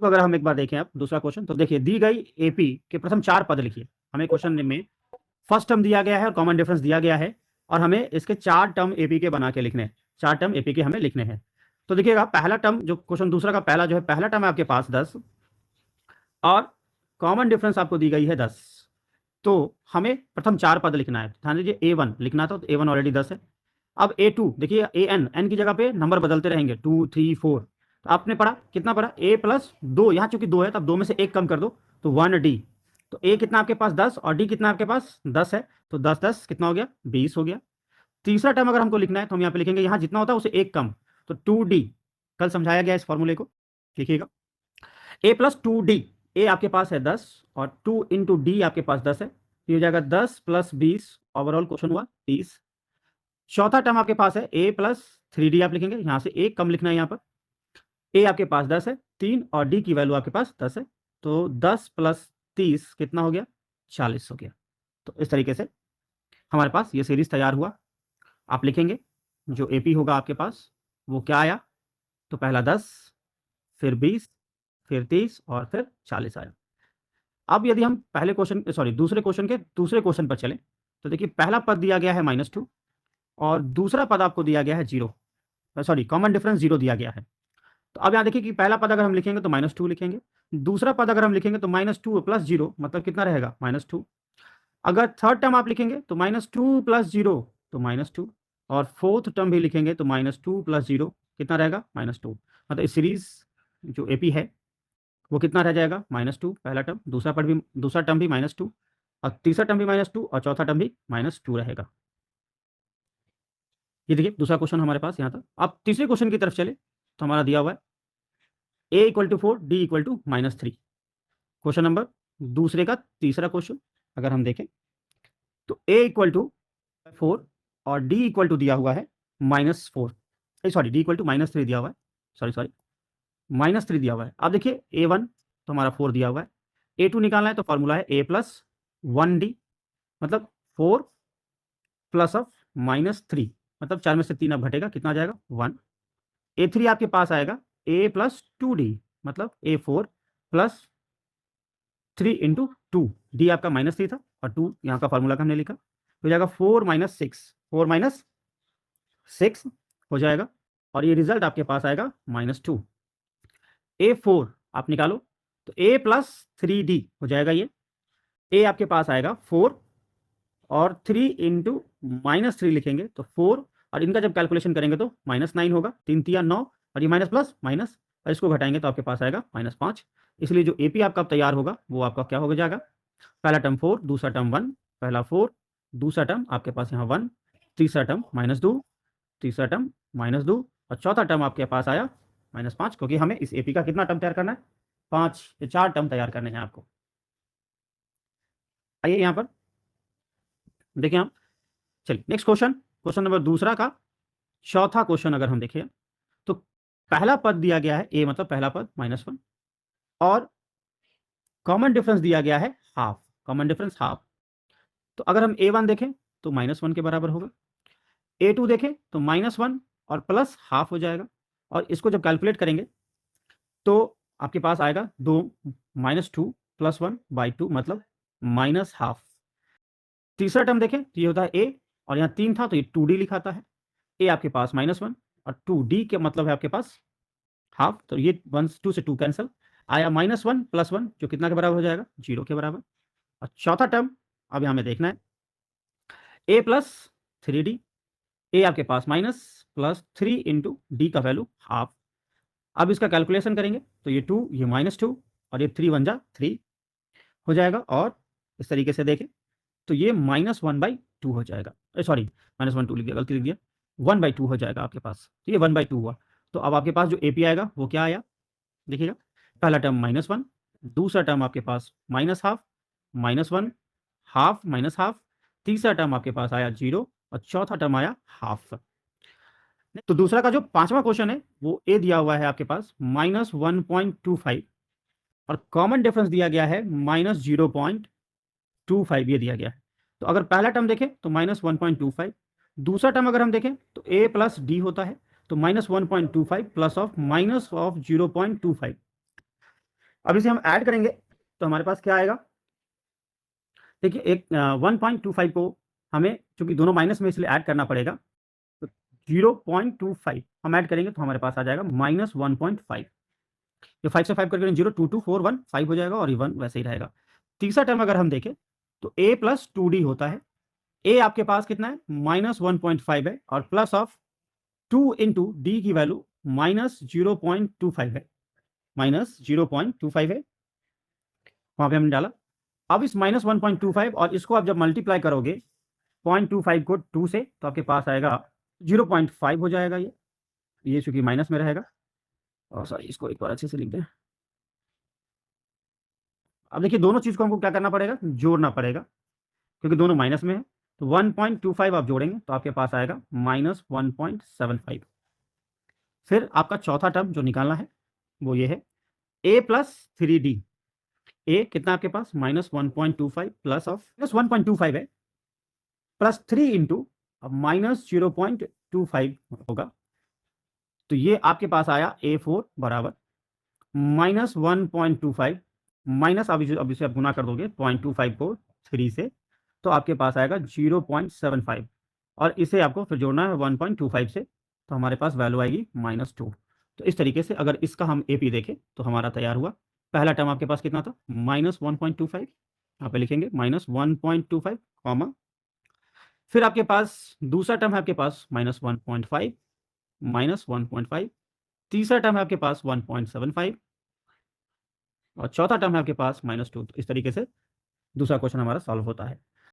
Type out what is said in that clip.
तो अगर हम एक बार देखें अब दूसरा क्वेश्चन, तो देखिए दी गई एपी के प्रथम 4 पद लिखिए। हमें क्वेश्चन में फर्स्ट टर्म दिया गया है और कॉमन डिफरेंस दिया गया है, और हमें इसके 4 टर्म एपी के बना के लिखने हैं। 4 टर्म एपी के हमें लिखने हैं। तो देखिएगा पहला टर्म, जो क्वेश्चन दूसरा का पहला जो है, पहला टर्म है आपके पास 10 और कॉमन डिफरेंस आपको दी गई है 10। तो हमें प्रथम 4 पद लिखना है। ध्यान दीजिए A1 लिखना था, तो A1 ऑलरेडी 10 है। अब A2 देखिए, एन की जगह पे नंबर बदलते रहेंगे, 2 3 4। तो आपने पढ़ा, कितना पढ़ा, A प्लस 2, यहाँ चूंकि 2 है तब 2 में से 1 कम कर दो तो 1D। तो A कितना आपके पास 10 और D कितना आपके पास 10 है, तो 10 10 कितना हो गया, 20 हो गया। तीसरा टर्म अगर हमको लिखना है तो हम यहाँ पे लिखेंगे, यहाँ जितना होता है उसे 1 कम, तो 2D। कल समझाया गया इस फॉर्मूले को, लिखिएगा A प्लस 2D। A आपके पास है 10 और 2 इंटू D आपके पास 10 है, ये हो जाएगा 10 प्लस 20, ओवरऑल क्वेश्चन हुआ 30। चौथा टर्म आपके पास है A प्लस 3D, आप लिखेंगे, यहाँ से 1 कम लिखना है यहाँ पर। A आपके पास 10 है, 3 और D की वैल्यू आपके पास 10 है, तो 10 प्लस 30 कितना हो गया, 40 हो गया। तो इस तरीके से हमारे पास ये सीरीज तैयार हुआ। आप लिखेंगे जो AP होगा आपके पास वो क्या आया, तो पहला 10, फिर 20, फिर 30 और फिर 40 आया। अब यदि हम पहले क्वेश्चन सॉरी दूसरे क्वेश्चन के दूसरे क्वेश्चन पर चलें, तो देखिए पहला पद दिया गया है -2 और दूसरा पद आपको दिया गया है 0, सॉरी कॉमन डिफरेंस 0 दिया गया है। तो अब यहाँ देखिए कि पहला पद अगर हम लिखेंगे तो -2 लिखेंगे, दूसरा पद अगर हम लिखेंगे तो -2 प्लस 0 मतलब कितना रहेगा, -2। अगर थर्ड टर्म आप लिखेंगे तो -2 प्लस 0 तो -2, और फोर्थ टर्म भी लिखेंगे तो -2 प्लस 0 कितना रहेगा, -2। मतलब इस सीरीज जो AP है वो कितना रह जाएगा, -2 पहला टर्म, दूसरा टर्म भी -2 और तीसरा टर्म भी -2 और चौथा टर्म भी -2 रहेगा। ये देखिए दूसरा क्वेश्चन हमारे पास यहाँ था। अब तीसरे क्वेश्चन की तरफ चले तो हमारा दिया हुआ है A = 4 D = -3। क्वेश्चन नंबर दूसरे का तीसरा क्वेश्चन अगर हम देखें तो A = 4 और D = दिया हुआ है -4, सॉरी D = -3 दिया हुआ है, सॉरी -3 दिया हुआ है। अब देखिए A1 तो हमारा 4 दिया हुआ है, A2 निकालना है तो फॉर्मूला है A प्लस 1D, मतलब 4 प्लस ऑफ -3, मतलब 4 में से 3 अब घटेगा, कितना आ जाएगा 1। A3 आपके पास आएगा A प्लस 2D, मतलब A4 प्लस 3 इंटू 2, डी आपका -3 था और 2 यहाँ का फॉर्मूला का हमने लिखा, तो हो जाएगा 4 - 6 हो जाएगा, और ये रिजल्ट आपके पास आएगा -2। A4 आप निकालो तो A प्लस 3D हो जाएगा, ये A आपके पास आएगा 4 और 3 इंटू -3 लिखेंगे तो 4, और इनका जब कैलकुलेशन करेंगे तो -9 होगा, 3 तिया 9 और ये माइनस प्लस माइनस, और इसको घटाएंगे तो आपके पास आएगा -5। इसलिए जो AP आपका तैयार होगा वो आपका क्या हो जाएगा, पहला टर्म 4, दूसरा टर्म 1, पहला 4, दूसरा टर्म आपके पास यहाँ 1, तीसरा टर्म -2, तीसरा टर्म -2 और चौथा टर्म आपके पास आया -5, क्योंकि हमें इस AP का कितना टर्म तैयार करना है, 4 टर्म तैयार करने हैं आपको। आइए यहाँ पर देखिए हम, चलिए नेक्स्ट क्वेश्चन, क्वेश्चन नंबर दूसरा का चौथा क्वेश्चन अगर हम देखें तो पहला पद दिया गया है A, मतलब पहला पद -1, और कॉमन डिफरेंस दिया गया है हाफ, कॉमन डिफरेंस हाफ। तो अगर हम A1 देखें तो -1 के बराबर होगा, A2 देखें तो -1 और प्लस हाफ हो जाएगा, और इसको जब कैलकुलेट करेंगे तो आपके पास आएगा 2 -2 प्लस 1/2 मतलब -हाफ। तीसरा टर्म देखें तो ये होता है A, और यहाँ 3 था तो ये 2D लिखाता है। A आपके पास -1 और 2D के मतलब है आपके पास हाफ, तो ये 1 2 से 2 कैंसिल आया, -1 प्लस 1 जो कितना के बराबर हो जाएगा, 0 के बराबर। और चौथा टर्म अब यहाँ हमें देखना है A प्लस 3D, A आपके पास माइनस प्लस 3 इंटू डी का वैल्यू हाफ। अब इसका कैलकुलेशन करेंगे तो ये 2, ये -2 और ये 3 1 जा 3 हो जाएगा, और इस तरीके से देखें तो ये -1/2 हो जाएगा, सॉरी -1 2 लिख दिया, गलती लिख दिया, 1/2 हो जाएगा आपके पास, तो ये 1/2 हुआ। तो अब आपके पास जो AP आएगा वो क्या आया, देखिएगा पहला टर्म -1, दूसरा टर्म आपके पास -हाफ, -1 हाफ -हाफ, तीसरा टर्म आपके पास आया 0 और चौथा टर्म आया हाफ। तो दूसरा का जो पांचवा क्वेश्चन है वो A दिया हुआ है आपके पास -1.25 और कॉमन डिफरेंस दिया गया है -0.25, ये दिया गया है। तो अगर पहला टर्म देखें तो -1.25, दूसरा टर्म अगर हम देखें तो A प्लस D होता है, तो -1.25 प्लस ऑफ -0.25, अब इसे हम ऐड करेंगे तो हमारे पास क्या आएगा, देखिए एक 1.25 को हमें चूंकि दोनों माइनस में इसलिए ऐड करना पड़ेगा, तो 0.25 हम ऐड करेंगे तो हमारे पास आ जाएगा -1.5। ये 5 से 5 करके 0 2 2 4 1 5 हो जाएगा और ये 1 वैसे ही रहेगा। तीसरा टर्म अगर हम देखें तो a प्लस 2d होता है। a आपके पास कितना है, -1.5 है और प्लस ऑफ 2 इंटू डी की वैल्यू -0.25 है, -0.25 है, वहां पे हमने डाला। अब इस -1.25 और इसको आप जब मल्टीप्लाई करोगे 0.25 को 2 से तो आपके पास आएगा 0.5 हो जाएगा। ये चूंकि माइनस में रहेगा, और सॉरी इसको एक बार अच्छे से लिख दें। अब देखिए दोनों चीज को हमको क्या करना पड़ेगा, जोड़ना पड़ेगा, क्योंकि दोनों माइनस में है। तो 1.25 आप जोड़ेंगे तो आपके पास आएगा -1.75। फिर आपका चौथा टर्म जो निकालना है वो ये है a प्लस 3d। a कितना आपके पास -1.25 प्लस ऑफ -1.25 है प्लस 3 इंटू -0.25 होगा। तो ये आपके पास आया a4 बराबर -1.25 माइनस, अब इसे आप गुना कर दोगे 0.25 को 3 से तो आपके पास आएगा 0.75 और इसे आपको फिर जोड़ना है 1.25 से तो हमारे पास वैल्यू आएगी -2। तो इस तरीके से अगर इसका हम एपी देखें तो हमारा तैयार हुआ। पहला टर्म आपके पास कितना था, -1.25, यहाँ पे लिखेंगे -1.25 कॉमा, फिर आपके पास दूसरा टर्म है आपके पास -1.5, -1.5, तीसरा टर्म है आपके पास 1.75 और चौथा टर्म है आपके पास -2। इस तरीके से दूसरा क्वेश्चन हमारा सॉल्व होता है।